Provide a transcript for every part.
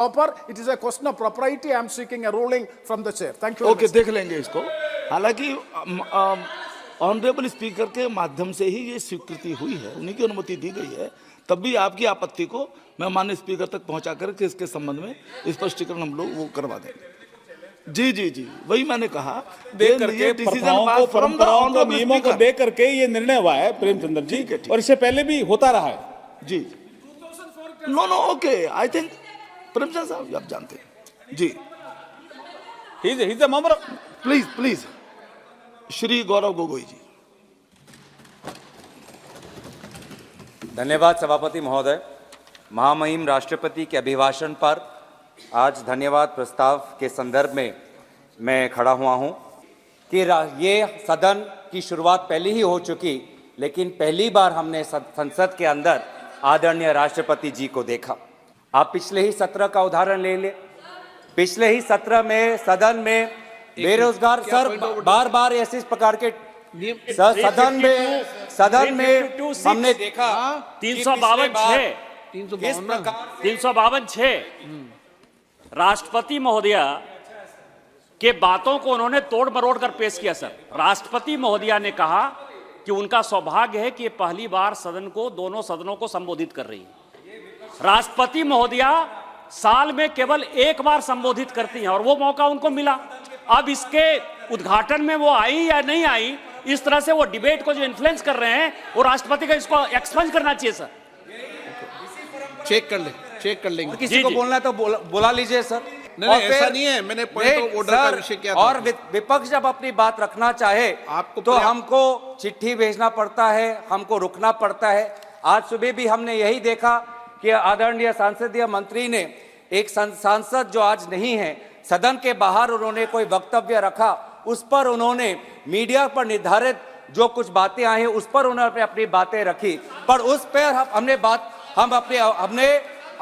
proper. It is a question of propriety. I am seeking a ruling from the chair. Thank you. Okay, देख लेंगे इसको। हालांकि honourable speaker के माध्यम से ही ये स्वीकृति हुई है, उन्हीं की अनुमति दी गई है, तब भी आपकी आपत्ति को मैं माननीय स्पीकर तक पहुंचा करके इसके संबंध में स्पष्टीकरण हम लोग वो करवा देंगे। जी जी जी, वही मैंने कहा, देख करके प्रथाओं को, परंपराओं को, नियमों को देख करके ये निर्णय हुआ है प्रेमचंद्र जी, और इससे पहले भी होता रहा है जी। No no, okay, I think Premchand साहब आप जानते हैं जी। He is a member. Please please, Shri Gaurav Gogoi ji. धन्यवाद सभापति महोदय। महामहिम राष्ट्रपति के अभिभाषण पर आज धन्यवाद प्रस्ताव के संदर्भ में मैं खड़ा हुआ हूं कि ये सदन की शुरुआत पहले ही हो चुकी, लेकिन पहली बार हमने संसद के अंदर आदरणीय राष्ट्रपति जी को देखा। आप पिछले ही सत्र का उदाहरण ले ले। पिछले ही सत्र में सदन में बेरोजगार सर बार बार ऐसे प्रकार के सदन में हमने देखा 352 राष्ट्रपति महोदया के बातों को उन्होंने तोड़ मरोड़ कर पेश किया। सर, राष्ट्रपति महोदया ने कहा कि उनका सौभाग्य है कि ये पहली बार सदन को, दोनों सदनों को संबोधित कर रही है। राष्ट्रपति महोदया साल में केवल एक बार संबोधित करती हैं और वो मौका उनको मिला। अब इसके उद्घाटन में वो आई या नहीं आई, इस तरह से वो डिबेट को जो इन्फ्लुएंस कर रहे हैं, वो राष्ट्रपति का इसको एक्सपंज करना चाहिए। सर, चेक कर लेंगे। किसी को बोलना है तो बोला लीजिए सर। नहीं, ऐसा नहीं है, मैंने पॉइंट ऑफ ऑर्डर का विषय क्या था। और विपक्ष जब अपनी बात रखना चाहे तो हमको चिट्ठी भेजना पड़ता है, हमको रुकना पड़ता है। आज सुबह भी हमने यही देखा कि आदरणीय सांसदीय मंत्री ने एक सांसद जो आज नहीं है, सदन के बाहर उन्होंने कोई वक्तव्य रखा, उस पर उन्होंने मीडिया पर निर्धारित जो कुछ बातें आई हैं उस पर उन्होंने अपनी बातें रखी, पर उस पर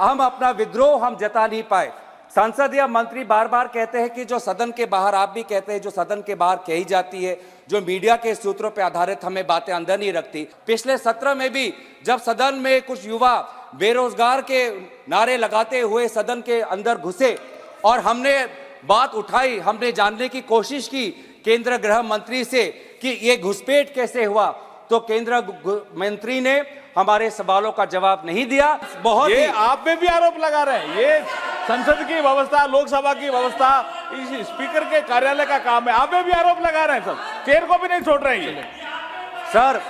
हम अपना विद्रोह हम जता नहीं पाए। संसदीय मंत्री बार बार कहते हैं कि जो सदन के बाहर, आप भी कहते हैं जो सदन के बाहर कही जाती है, जो मीडिया के सूत्रों पर आधारित हमें बातें अंदर नहीं रखती। पिछले सत्र में भी जब सदन में कुछ युवा बेरोजगार के नारे लगाते हुए सदन के अंदर घुसे और हमने बात उठाई, हमने जानने की कोशिश की केंद्र गृह मंत्री से कि ये घुसपैठ कैसे हुआ, तो केंद्र मंत्री ने हमारे सवालों का जवाब नहीं दिया। बहुत ये आप पे भी आरोप लगा रहे हैं। ये संसद की व्यवस्था, लोकसभा की व्यवस्था, इस स्पीकर के कार्यालय का काम है। आप पे भी आरोप लगा रहे हैं सर, चेयर को भी नहीं छोड़ रहे हैं। सर,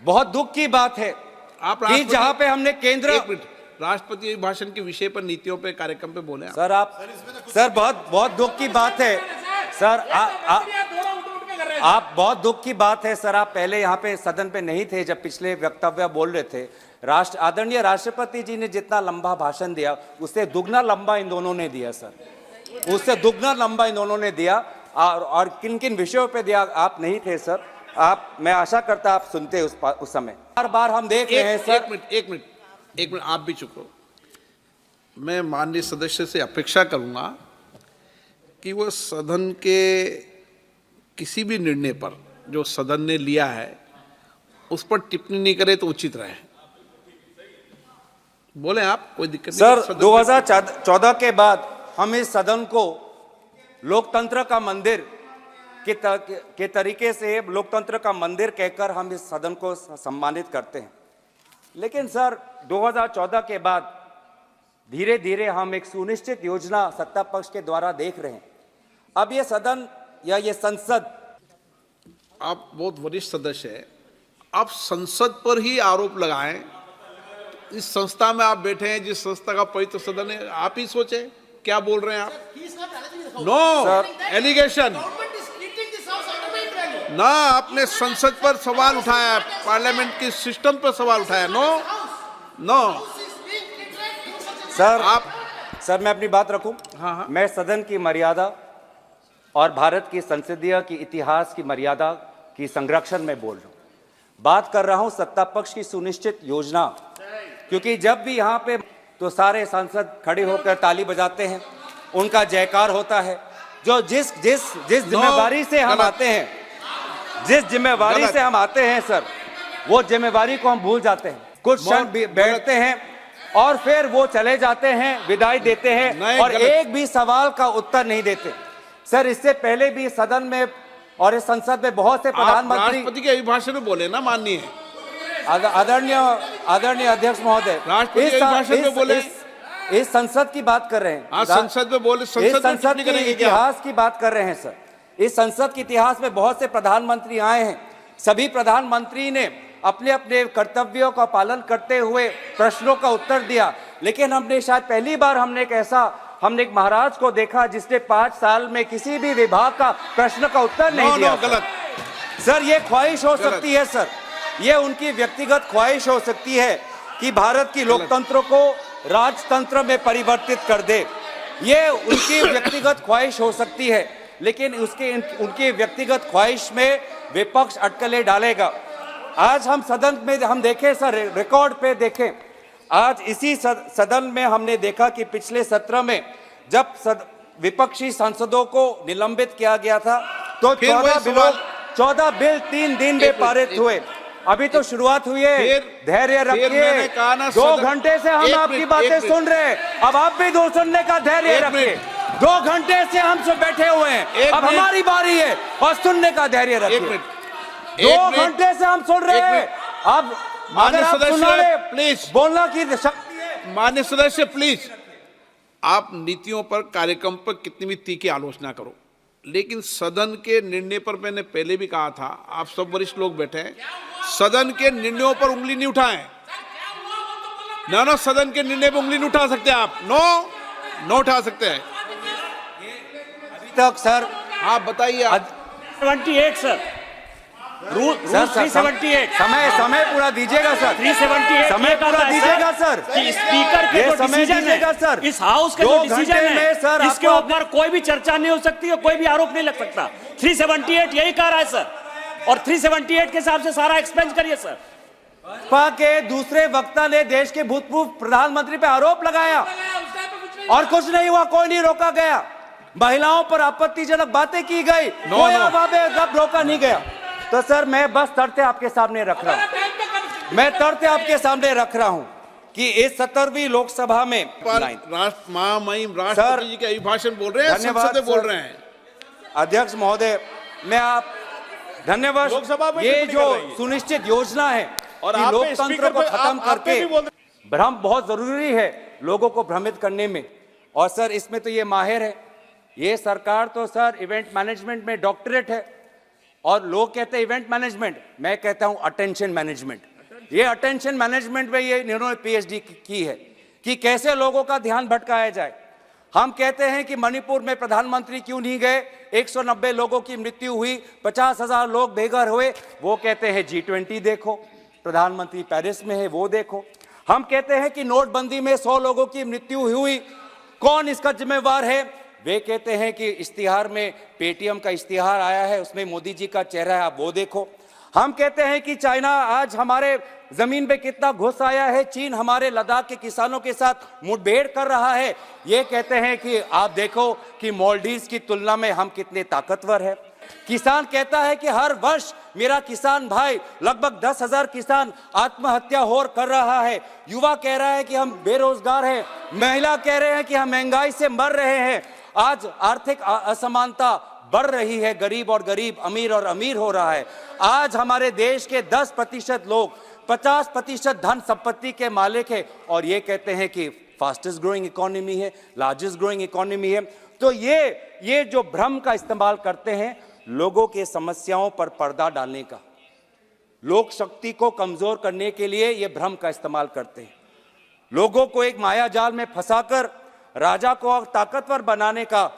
बहुत दुख की बात है कि जहां पे हमने केंद्र राष्ट्रपति भाषण के विषय पर, नीतियों पे, कार्यक्रम पे बोले सर, बहुत दुख की बात है सर। आप बहुत दुख की बात है सर, आप पहले यहाँ पे सदन पे नहीं थे जब पिछले वक्तव्य बोल रहे थे। आदरणीय राष्ट्रपति जी ने जितना लंबा भाषण दिया उससे दुगना लंबा इन दोनों ने दिया सर, उससे दुगना लंबा इन दोनों ने दिया। और किन किन विषयों पे दिया आप नहीं थे सर। मैं आशा करता आप सुनते उस समय। बार बार हम देख रहे हैं सर। एक मिनट, आप भी चुप रहो। मैं माननीय सदस्य से अपेक्षा करूंगा कि वो सदन के किसी भी निर्णय पर जो सदन ने लिया है उस पर टिप्पणी नहीं करे तो उचित रहे। बोले आप, कोई दिक्कत नहीं। सर, 2014 के बाद हम इस सदन को लोकतंत्र का मंदिर के तरीके से, लोकतंत्र का मंदिर कहकर हम इस सदन को सम्मानित करते हैं। लेकिन सर, 2014 के बाद धीरे धीरे हम एक सुनिश्चित योजना सत्ता पक्ष के द्वारा देख रहे हैं। अब ये सदन या ये संसद, आप बहुत वरिष्ठ सदस्य है, आप संसद पर ही आरोप लगाएं। इस संस्था में आप बैठे हैं, जिस संस्था का पवित्र सदन है, आप ही सोचे क्या बोल रहे हैं आप। नो एलिगेशन ना, आपने संसद पर सवाल उठाया, पार्लियामेंट के सिस्टम पर सवाल उठाया। नो सर, मैं अपनी बात रखूं। हाँ। मैं सदन की मर्यादा और भारत की संसदीय की इतिहास की मर्यादा की संरक्षण में बोल रहा हूं। बात कर रहा हूं सत्ता पक्ष की सुनिश्चित योजना, क्योंकि जब भी यहाँ पे तो सारे सांसद खड़े होकर ताली बजाते हैं, उनका जयकार होता है। जो जिस जिम्मेवारी से हम आते हैं, जिस जिम्मेवारी से हम आते हैं सर, वो जिम्मेवारी को हम भूल जाते हैं। कुछ क्षण बैठते हैं और फिर वो चले जाते हैं, विदाई देते हैं नहीं, और गलत। एक भी सवाल का उत्तर नहीं देते। सर, इससे पहले भी सदन में और इस संसद में बहुत से आप प्रधानमंत्री, राष्ट्रपति के अभिभाषण में बोले ना, माननीय आदरणीय अध्यक्ष महोदय, राष्ट्रपति के भाषण में बोले। इस संसद की बात कर रहे हैं। आज संसद में बोले, इस संसद में संसद टिप्पणी के करेंगे क्या? इतिहास की बात कर रहे हैं सर। इस संसद के इतिहास में बहुत से प्रधानमंत्री आए हैं। सभी प्रधानमंत्री ने अपने अपने कर्तव्यों का पालन करते हुए प्रश्नों का उत्तर दिया, लेकिन हमने शायद पहली बार हमने एक महाराज को देखा जिसने 5 साल में किसी भी विभाग का प्रश्न का उत्तर नहीं दिया। गलत सर, ये ख्वाहिश हो सकती है सर, ये उनकी व्यक्तिगत ख्वाहिश हो सकती है कि भारत की लोकतंत्र को राजतंत्र में परिवर्तित कर दे। ये उनकी व्यक्तिगत ख्वाहिश हो सकती है, लेकिन उनकी व्यक्तिगत ख्वाहिश में विपक्ष अटकलें डालेगा। आज हम सदन में हम देखें सर, रिकॉर्ड पे देखें, आज इसी सदन में हमने देखा कि पिछले सत्र में जब विपक्षी सांसदों को निलंबित किया गया था तो 14 बिल 3 दिन में पारित हुए। अभी तो शुरुआत हुई है, धैर्य रखिए। 2 घंटे से हम आपकी बातें सुन रहे हैं, अब आप भी दो सुनने का धैर्य रखिए। 2 घंटे से हम सब बैठे हुए हैं, अब हमारी बारी है और सुनने का धैर्य रखिए। 2 घंटे से हम सुन रहे हैं, अब माननीय सदस्य प्लीज बोलना की शक्ति है। माननीय सदस्य प्लीज, आप नीतियों पर, कार्यक्रम पर कितनी भी तीखी आलोचना करो, लेकिन सदन के निर्णय पर मैंने पहले भी कहा था, आप सब वरिष्ठ लोग बैठे हैं, सदन के निर्णयों पर उंगली नहीं उठाएं। ना सदन के निर्णय पर उंगली नहीं उठा सकते आप, नो उठा सकते हैं। अभी तक सर आप बताइए। 78 सर, रूल 378 समय पूरा दीजिएगा सर। 378 समय पूरा दीजिएगा सर। कि स्पीकर के जो डिसीजन है, इस हाउस का जो डिसीजन है, सर इसके ऊपर कोई भी चर्चा नहीं हो सकती और कोई भी आरोप नहीं लग सकता। 378 यही कह रहा है सर, और 378 के हिसाब से सारा एक्सपेंस करिए सर। भाजपा के दूसरे वक्ता ने देश के भूतपूर्व प्रधानमंत्री पे आरोप लगाया और कुछ नहीं हुआ, कोई नहीं रोका गया। महिलाओं पर आपत्तिजनक बातें की गई, कोई रोका नहीं गया। तो सर, मैं बस तथ्य आपके सामने रख रहा हूं, कि इस 17वीं लोकसभा में राष्ट्रपति जी के अभिभाषण बोल रहे हैं, संसद में बोल रहे हैं। अध्यक्ष महोदय, मैं आप धन्यवाद। लोकसभा में ये जो सुनिश्चित योजना है और कि लोकतंत्र को खत्म करके भ्रम बहुत जरूरी है लोगों को भ्रमित करने में, और सर इसमें तो ये माहिर है। ये सरकार तो सर इवेंट मैनेजमेंट में डॉक्टरेट है, और लोग कहते हैं इवेंट मैनेजमेंट, मैं कहता हूं अटेंशन मैनेजमेंट। ये अटेंशन मैनेजमेंट में ये इन्होंने पीएचडी की है कि कैसे लोगों का ध्यान भटकाया जाए। हम कहते हैं कि मणिपुर में प्रधानमंत्री क्यों नहीं गए, 190 लोगों की मृत्यु हुई, 50,000 लोग बेघर हुए, वो कहते हैं G20 देखो, प्रधानमंत्री पेरिस में है वो देखो। हम कहते हैं कि नोटबंदी में 100 लोगों की मृत्यु हुई, कौन इसका जिम्मेवार है, वे कहते हैं कि इश्तिहार में पेटीएम का इश्तिहार आया है, उसमें मोदी जी का चेहरा है, आप वो देखो। हम कहते हैं कि चाइना आज हमारे जमीन पे कितना घुस आया है, चीन हमारे लद्दाख के किसानों के साथ मुठभेड़ कर रहा है, ये कहते हैं कि आप देखो कि मालदीव्स की तुलना में हम कितने ताकतवर हैं। किसान कहता है कि हर वर्ष मेरा किसान भाई लगभग 10,000 किसान आत्महत्या कर रहा है। युवा कह रहा है कि हम बेरोजगार हैं, महिला कह रहे हैं कि हम महंगाई से मर रहे हैं। आज आर्थिक असमानता बढ़ रही है, गरीब और गरीब, अमीर और अमीर हो रहा है। आज हमारे देश के 10% लोग 50% धन संपत्ति के मालिक है, और ये कहते हैं कि फास्टेस्ट ग्रोइंग इकोनॉमी है, लार्जेस्ट ग्रोइंग इकोनॉमी है। तो ये जो भ्रम का इस्तेमाल करते हैं लोगों के समस्याओं पर पर्दा डालने का, लोक शक्ति को कमजोर करने के लिए ये भ्रम का इस्तेमाल करते हैं, लोगों को एक माया जाल में फंसाकर राजा को ताकतवर बनाने का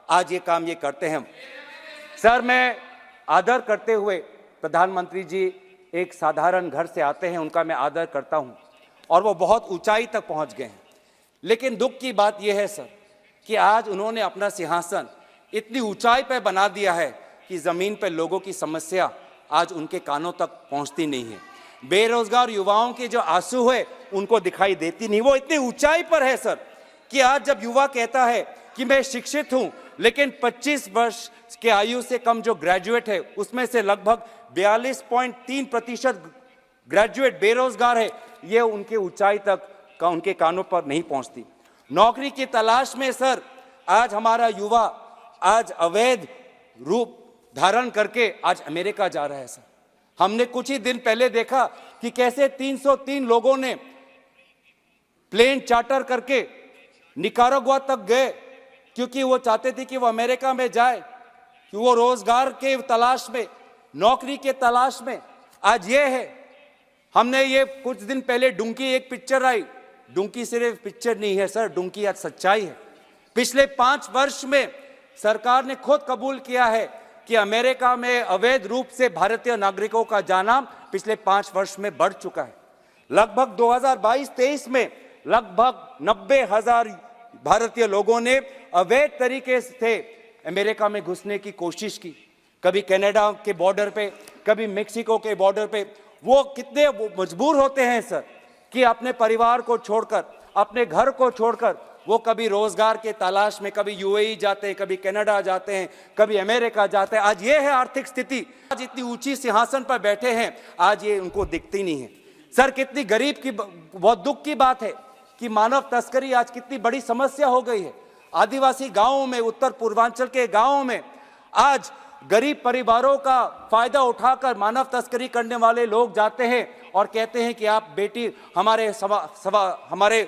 आज ये काम ये करते हैं। सर, मैं आदर करते हुए, प्रधानमंत्री जी एक साधारण घर से आते हैं, उनका मैं आदर करता हूं, और वो बहुत ऊंचाई तक पहुंच गए हैं। लेकिन दुख की बात यह है सर कि आज उन्होंने अपना सिंहासन इतनी ऊंचाई पर बना दिया है कि जमीन पर लोगों की समस्या आज उनके कानों तक पहुंचती नहीं है। बेरोजगार युवाओं के जो आंसू है उनको दिखाई देती नहीं। वो इतनी ऊंचाई पर है सर कि आज जब युवा कहता है कि मैं शिक्षित हूं, लेकिन 25 वर्ष के आयु से कम जो ग्रेजुएट है उसमें से लगभग 42.3% ग्रेजुएट बेरोजगार है, ये उनके ऊंचाई तक का उनके कानों पर नहीं पहुंचती। नौकरी की तलाश में सर आज हमारा युवा आज अवैध रूप धारण करके आज अमेरिका जा रहा है सर। हमने कुछ ही दिन पहले देखा कि कैसे 303 लोगों ने प्लेन चार्टर करके निकारागुआ तक गए, क्योंकि वो चाहते थे कि वो अमेरिका में जाए, कि वो रोजगार के तलाश में, नौकरी के तलाश में। आज ये है, हमने ये कुछ दिन पहले डुंकी एक पिक्चर आई, डुंकी सिर्फ पिक्चर नहीं है सर, डुंकी आज सच्चाई है। पिछले 5 वर्ष में सरकार ने खुद कबूल किया है कि अमेरिका में अवैध रूप से भारतीय नागरिकों का जाना पिछले 5 वर्ष में बढ़ चुका है। लगभग 2022-23 में लगभग 90,000 भारतीय लोगों ने अवैध तरीके से अमेरिका में घुसने की कोशिश की, कभी कनाडा के बॉर्डर पे, कभी मेक्सिको के बॉर्डर पे। वो कितने मजबूर होते हैं सर कि अपने परिवार को छोड़कर, अपने घर को छोड़कर वो कभी रोजगार के तलाश में कभी यूएई जाते हैं, कभी कनाडा जाते हैं, कभी अमेरिका जाते हैं। आज ये है आर्थिक स्थिति। आज इतनी ऊंची सिंहासन पर बैठे हैं, आज ये उनको दिखती नहीं है सर। कितनी गरीब की, बहुत दुख की बात है कि मानव तस्करी आज कितनी बड़ी समस्या हो गई है। आदिवासी गांवों में, उत्तर पूर्वांचल के गांवों में आज गरीब परिवारों का फायदा उठाकर मानव तस्करी करने वाले लोग जाते हैं और कहते हैं कि आप बेटी हमारे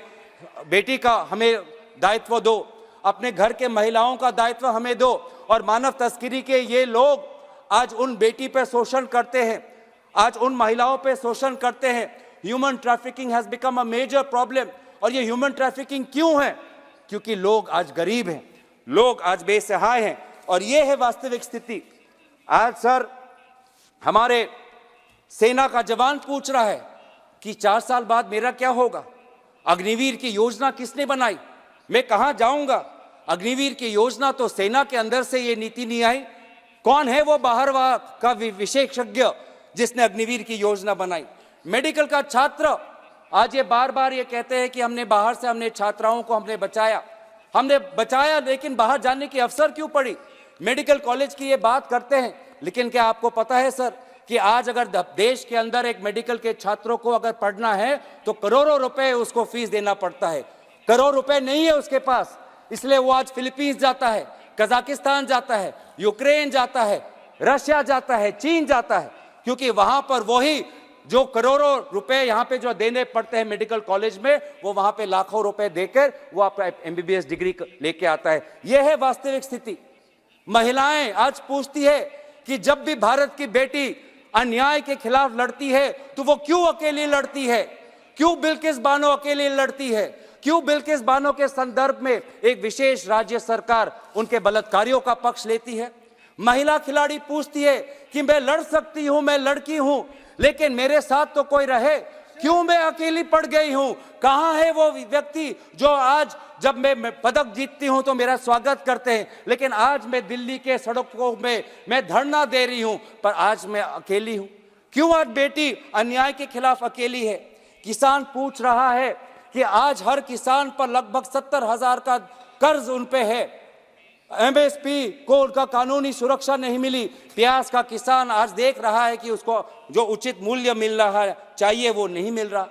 बेटी का हमें दायित्व दो, अपने घर के महिलाओं का दायित्व हमें दो। और मानव तस्करी के ये लोग आज उन बेटी पे शोषण करते हैं, आज उन महिलाओं पे शोषण करते हैं। Human trafficking has become a major problem. और ये ह्यूमन ट्रैफिकिंग क्यों है? क्योंकि लोग आज गरीब हैं, लोग आज बेसहाय हैं, और ये है वास्तविक स्थिति। आज सर हमारे सेना का जवान पूछ रहा है कि 4 साल बाद मेरा क्या होगा? अग्निवीर की योजना किसने बनाई? मैं कहां जाऊंगा? अग्निवीर की योजना तो सेना के अंदर से ये नीति नहीं आई। कौन है वो बाहर का विशेषज्ञ जिसने अग्निवीर की योजना बनाई? मेडिकल का छात्र आज ये बार बार ये कहते हैं कि हमने बाहर से, हमने छात्राओं को हमने बचाया, लेकिन बाहर जाने की अवसर क्यों पड़ी? मेडिकल कॉलेज की ये बात करते हैं, लेकिन क्या आपको पता है सर कि आज अगर देश के अंदर एक मेडिकल के छात्रों को अगर पढ़ना है तो करोड़ों रुपए उसको फीस देना पड़ता है। करोड़ रुपए नहीं है उसके पास, इसलिए वो आज फिलीपींस जाता है, कजाकिस्तान जाता है, यूक्रेन जाता है, रशिया जाता है, चीन जाता है, क्योंकि वहां पर वही जो करोड़ों रुपए यहाँ पे जो देने पड़ते हैं मेडिकल कॉलेज में, वो वहां पे लाखों रुपए देकर वो अपना MBBS डिग्री लेके आता है। यह है वास्तविक स्थिति। महिलाएं आज पूछती है कि जब भी भारत की बेटी अन्याय के खिलाफ लड़ती है तो वो क्यों अकेली लड़ती है? क्यों बिल्किस बानो अकेली लड़ती है? क्यों बिल्किस बानो के संदर्भ में एक विशेष राज्य सरकार उनके बलात्कारियों का पक्ष लेती है? महिला खिलाड़ी पूछती है कि मैं लड़ सकती हूं, मैं लड़की हूं, लेकिन मेरे साथ तो कोई रहे, क्यों मैं अकेली पड़ गई हूं? कहां है वो व्यक्ति जो आज जब मैं पदक जीतती हूं तो मेरा स्वागत करते हैं, लेकिन आज मैं दिल्ली के सड़कों में मैं धरना दे रही हूं, पर आज मैं अकेली हूं? क्यों आज बेटी अन्याय के खिलाफ अकेली है? किसान पूछ रहा है कि आज हर किसान पर लगभग 70,000 का कर्ज उन पे है। MSP को उनका कानूनी सुरक्षा नहीं मिली। प्याज का किसान आज देख रहा है कि उसको जो उचित मूल्य मिल रहा है चाहिए वो नहीं मिल रहा।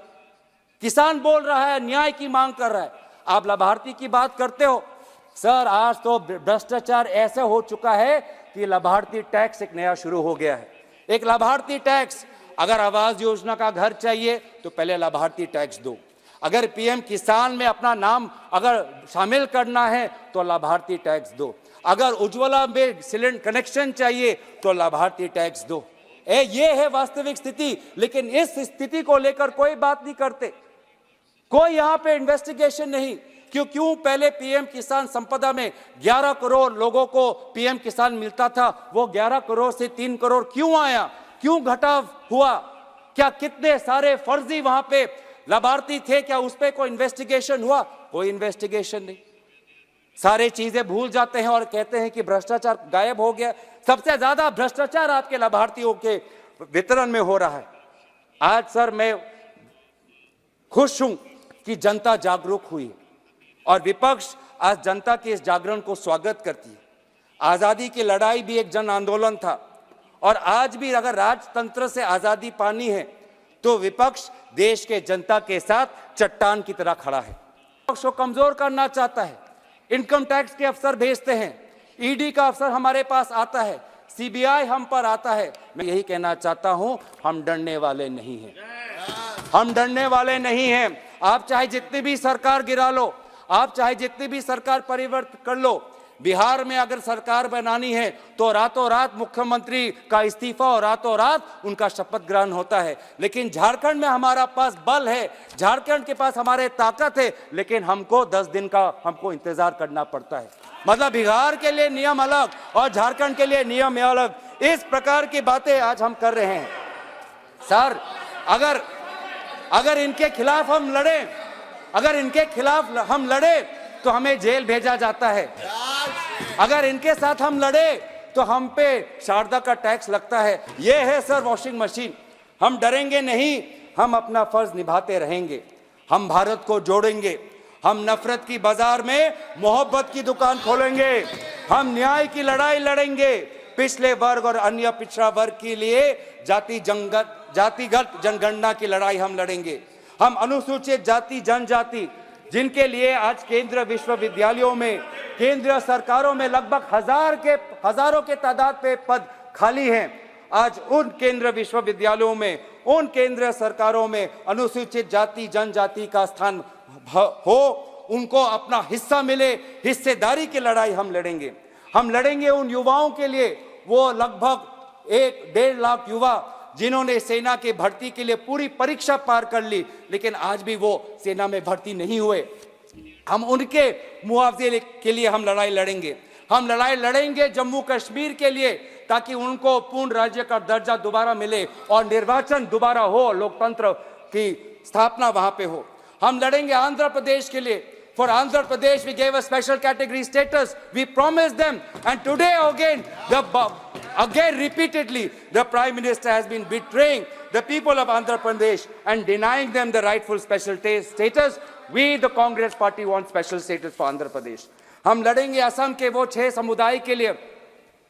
किसान बोल रहा है, न्याय की मांग कर रहा है। आप लाभार्थी की बात करते हो सर, आज तो भ्रष्टाचार ऐसा हो चुका है कि लाभार्थी टैक्स एक नया शुरू हो गया है। एक लाभार्थी टैक्स, अगर आवास योजना का घर चाहिए तो पहले लाभार्थी टैक्स दो। अगर PM किसान में अपना नाम अगर शामिल करना है तो लाभार्थी टैक्स दो। अगर उज्ज्वला में सिलेंडर कनेक्शन चाहिए तो लाभार्थी टैक्स दो। ये है वास्तविक स्थिति। लेकिन इस स्थिति को लेकर कोई बात नहीं करते, कोई यहाँ पे इन्वेस्टिगेशन नहीं। क्यों पहले PM किसान संपदा में 11 करोड़ लोगों को PM किसान मिलता था, वो 11 करोड़ से 3 करोड़ क्यों आया? क्यों घटाव हुआ? क्या कितने सारे फर्जी वहां पे लाभार्थी थे? क्या उस पर कोई इन्वेस्टिगेशन हुआ? कोई इन्वेस्टिगेशन नहीं। सारे चीजें भूल जाते हैं और कहते हैं कि भ्रष्टाचार गायब हो गया। सबसे ज्यादा भ्रष्टाचार आपके लाभार्थियों के वितरण में हो रहा है। आज सर मैं खुश हूं कि जनता जागरूक हुई और विपक्ष आज जनता के इस जागरण को स्वागत करती है। आजादी की लड़ाई भी एक जन आंदोलन था और आज भी अगर राजतंत्र से आजादी पानी है तो विपक्ष देश के जनता के साथ चट्टान की तरह खड़ा है। पक्ष को कमजोर करना चाहता है। इनकम टैक्स के अफसर भेजते हैं, ईडी का अफसर हमारे पास आता है, सीबीआई हम पर आता है। मैं यही कहना चाहता हूं, हम डरने वाले नहीं हैं, हम डरने वाले नहीं हैं। आप चाहे जितनी भी सरकार गिरा लो, आप चाहे जितनी भी सरकार परिवर्तन कर लो, बिहार में अगर सरकार बनानी है तो रातों रात मुख्यमंत्री का इस्तीफा और रातों रात उनका शपथ ग्रहण होता है। लेकिन झारखंड में हमारा पास बल है, झारखंड के पास हमारे ताकत है, लेकिन हमको 10 दिन का हमको इंतजार करना पड़ता है। मतलब बिहार के लिए नियम अलग और झारखंड के लिए नियम अलग, इस प्रकार की बातें आज हम कर रहे हैं। सर, अगर इनके खिलाफ हम लड़े, अगर इनके खिलाफ हम लड़े तो हमें जेल भेजा जाता है। अगर इनके साथ हम लड़े तो हम पे शारदा का टैक्स लगता है। ये है सर वॉशिंग मशीन। हम डरेंगे नहीं, हम अपना फर्ज निभाते रहेंगे। हम भारत को जोड़ेंगे, हम नफरत की बाजार में मोहब्बत की दुकान खोलेंगे, हम न्याय की लड़ाई लड़ेंगे, पिछले वर्ग और अन्य पिछड़ा वर्ग के लिए जातिगत जनगणना की लड़ाई हम लड़ेंगे। हम अनुसूचित जाति जनजाति जिनके लिए आज केंद्रीय विश्वविद्यालयों में, केंद्रीय सरकारों में लगभग हजारों के तादाद पे पद खाली हैं, आज उन केंद्रीय विश्वविद्यालयों में, उन केंद्रीय सरकारों में अनुसूचित जाति जनजाति का स्थान हो, उनको अपना हिस्सा मिले, हिस्सेदारी की लड़ाई हम लड़ेंगे। हम लड़ेंगे उन युवाओं के लिए, वो लगभग 1-1.5 लाख युवा जिन्होंने सेना के भर्ती के लिए पूरी परीक्षा पार कर ली, लेकिन आज भी वो सेना में भर्ती नहीं हुए। हम उनके मुआवजे के लिए हम लड़ाई लड़ेंगे। हम लड़ाई लड़ेंगे जम्मू कश्मीर के लिए, ताकि उनको पूर्ण राज्य का दर्जा दोबारा मिले और निर्वाचन दोबारा हो, लोकतंत्र की स्थापना वहां पे हो। हम लड़ेंगे आंध्र प्रदेश के लिए। For Andhra Pradesh, we gave a special category status. We promised them, and today again repeatedly, the Prime Minister has been betraying the people of Andhra Pradesh and denying them the rightful special status. We, the Congress Party, want special status for Andhra Pradesh. हम लड़ेंगे असम के वो 6 समुदाय के लिए,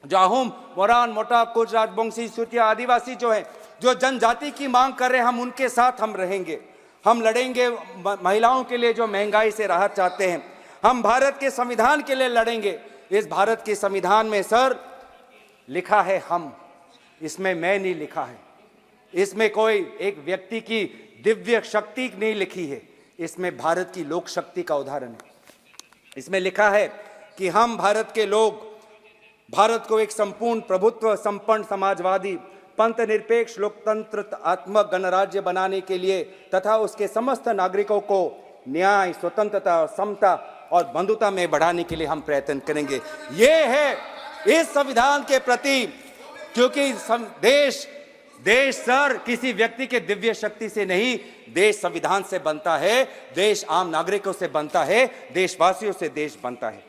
जाहुम, मोरान, मोटा, कुच, राजबंशी, सूतिया, आदिवासी जो हैं, जो जनजाति की मांग कर रहे हैं, हम उनके साथ हम रहेंगे। हम लड़ेंगे महिलाओं के लिए जो महंगाई से राहत चाहते हैं। हम भारत के संविधान के लिए लड़ेंगे। इस भारत के संविधान में सर लिखा है हम, इसमें मैं नहीं लिखा है, इसमें कोई एक व्यक्ति की दिव्य शक्ति नहीं लिखी है, इसमें भारत की लोक शक्ति का उदाहरण है। इसमें लिखा है कि हम भारत के लोग भारत को एक संपूर्ण प्रभुत्व संपन्न समाजवादी पंथ निरपेक्ष लोकतंत्रात्मक गणराज्य बनाने के लिए तथा उसके समस्त नागरिकों को न्याय, स्वतंत्रता, समता और बंधुता में बढ़ाने के लिए हम प्रयत्न करेंगे। ये है इस संविधान के प्रति, क्योंकि देश सर किसी व्यक्ति के दिव्य शक्ति से नहीं, देश संविधान से बनता है, देश आम नागरिकों से बनता है, देशवासियों से देश बनता है।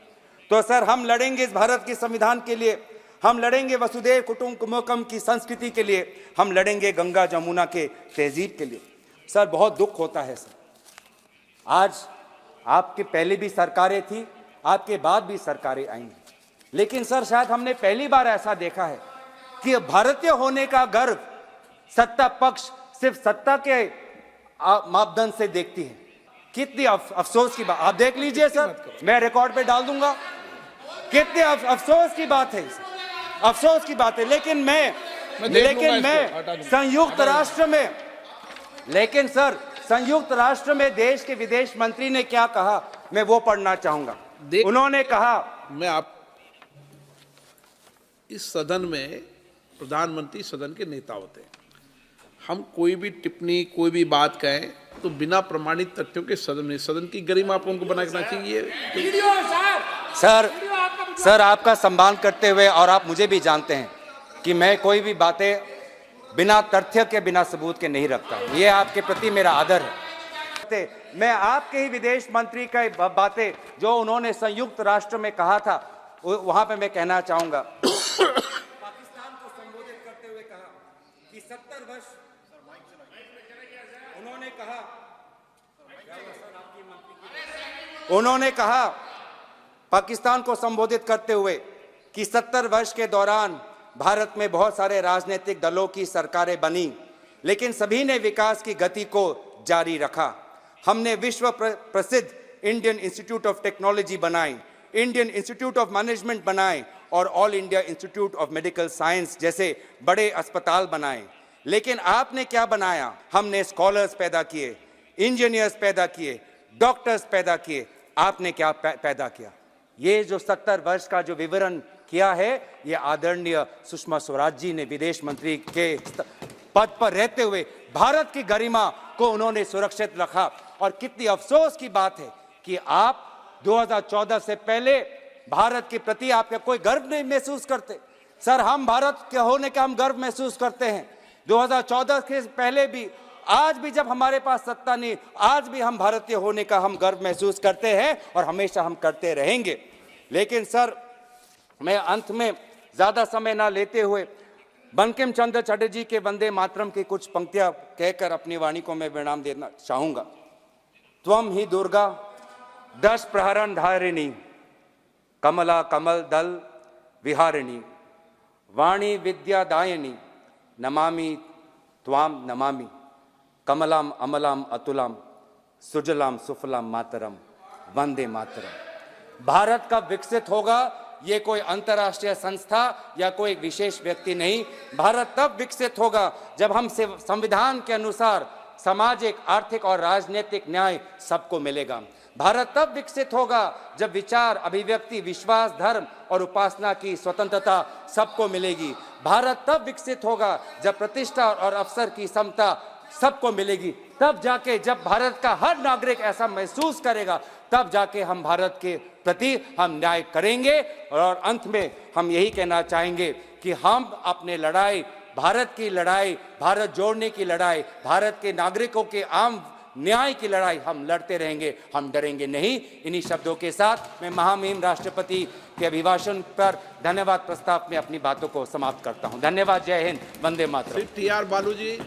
तो सर हम लड़ेंगे इस भारत के संविधान के लिए, हम लड़ेंगे वसुधैव कुटुंबकम की संस्कृति के लिए, हम लड़ेंगे गंगा जमुना के तहजीब के लिए। सर बहुत दुख होता है सर, आज आपके पहले भी सरकारें थी, आपके बाद भी सरकारें आएंगी, लेकिन सर शायद हमने पहली बार ऐसा देखा है कि भारतीय होने का गर्व सत्ता पक्ष सिर्फ सत्ता के मापदंड से देखती है। कितनी अफसोस की बात, आप देख लीजिए सर, मैं रिकॉर्ड पे डाल दूंगा, कितने अफसोस की बात है, अफसोस की बात है। लेकिन मैं संयुक्त राष्ट्र में, लेकिन सर संयुक्त राष्ट्र में देश के विदेश मंत्री ने क्या कहा, मैं वो पढ़ना चाहूंगा। उन्होंने कहा, मैं आप इस सदन में प्रधानमंत्री सदन के नेता होते हैं, हम कोई भी टिप्पणी कोई भी बात कहें तो बिना प्रमाणित तथ्यों के सदन की गरिमा आप उनको बनाना चाहिए। सर आपका सम्मान करते हुए, और आप मुझे भी जानते हैं कि मैं कोई भी बातें बिना तथ्य के बिना सबूत के नहीं रखता, ये आपके प्रति मेरा आदर है। मैं आपके ही विदेश मंत्री का बातें जो उन्होंने संयुक्त राष्ट्र में कहा था, वहां पे मैं कहना चाहूंगा, पाकिस्तान को संबोधित करते हुए कहा कि 70 वर्ष उन्होंने कहा पाकिस्तान को संबोधित करते हुए कि 70 वर्ष के दौरान भारत में बहुत सारे राजनीतिक दलों की सरकारें बनी, लेकिन सभी ने विकास की गति को जारी रखा। हमने विश्व प्रसिद्ध इंडियन इंस्टीट्यूट ऑफ टेक्नोलॉजी बनाई, इंडियन इंस्टीट्यूट ऑफ मैनेजमेंट बनाए और all India institute of medical science जैसे बड़े अस्पताल बनाए। लेकिन आपने क्या बनाया? हमने स्कॉलर्स पैदा किए, इंजीनियर्स पैदा किए, डॉक्टर्स पैदा किए। आपने क्या पैदा किया? ये जो 70 वर्ष का जो विवरण किया है, ये आदरणीय सुषमा स्वराज जी ने विदेश मंत्री के पद पर रहते हुए भारत की गरिमा को उन्होंने सुरक्षित रखा। और कितनी अफसोस की बात है कि आप 2014 से पहले भारत के प्रति आपका कोई गर्व नहीं महसूस करते। सर, हम भारत के होने का हम गर्व महसूस करते हैं। 2014 के पहले भी, आज भी जब हमारे पास सत्ता नहीं, आज भी हम भारतीय होने का हम गर्व महसूस करते हैं और हमेशा हम करते रहेंगे। लेकिन सर, मैं अंत में ज्यादा समय ना लेते हुए बंकिम चंद्र चटर्जी के वंदे मातरम की कुछ पंक्तियां कहकर अपनी वाणी को मैं विराम देना चाहूंगा। त्वम ही दुर्गा दश प्रहरण धारिणी, कमला कमल दल विहारिणी, वाणी विद्यादायिनी, नमामि त्वाम नमामि, कमलाम अमलाम अतुलाम, सुजलाम सुफलाम मातरम, वंदे मातरम। भारत कब विकसित होगा? ये कोई अंतर्राष्ट्रीय संस्था या कोई विशेष व्यक्ति नहीं। भारत तब विकसित होगा जब हम संविधान के अनुसार सामाजिक, आर्थिक और राजनीतिक न्याय सबको मिलेगा। भारत तब विकसित होगा जब विचार, अभिव्यक्ति, विश्वास, धर्म और उपासना की स्वतंत्रता सबको मिलेगी। भारत तब विकसित होगा जब प्रतिष्ठा और अवसर की समता सबको मिलेगी। तब जाके जब भारत का हर नागरिक ऐसा महसूस करेगा, तब जाके हम भारत के प्रति हम न्याय करेंगे। और अंत में हम यही कहना चाहेंगे कि हम अपने लड़ाई, भारत की लड़ाई, भारत जोड़ने की लड़ाई, भारत के नागरिकों के आम न्याय की लड़ाई हम लड़ते रहेंगे, हम डरेंगे नहीं। इन्हीं शब्दों के साथ मैं महामहिम राष्ट्रपति के अभिभाषण पर धन्यवाद प्रस्ताव में अपनी बातों को समाप्त करता हूं। धन्यवाद। जय हिंद। वंदे मातरम। TR बालू जी।